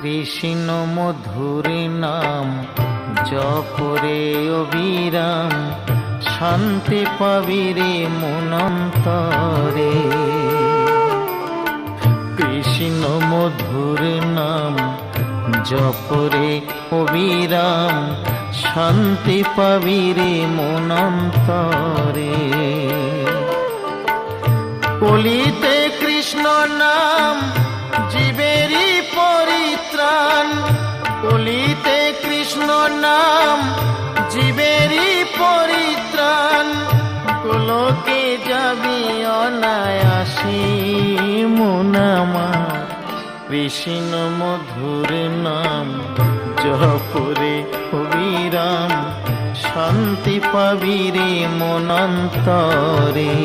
কৃষ্ণ মধুর নাম জপরে অবিরাম, শান্তি পাবি রে মনন্তরে। কৃষ্ণ মধুর নাম জপরে অবিরাম, শান্তি পাবি রে মনন্তরে। কলিতে কৃষ্ণ নাম জীবেরই পরিত্রাণ, কলিতে কৃষ্ণ নাম জীবেরই পরিত্রাণ। গোলকে যাবি অনায়াসে মন আমার, কৃষ্ণ মধুর নাম জপরে অবিরাম, শান্তি পাবি রে মনন্তরে।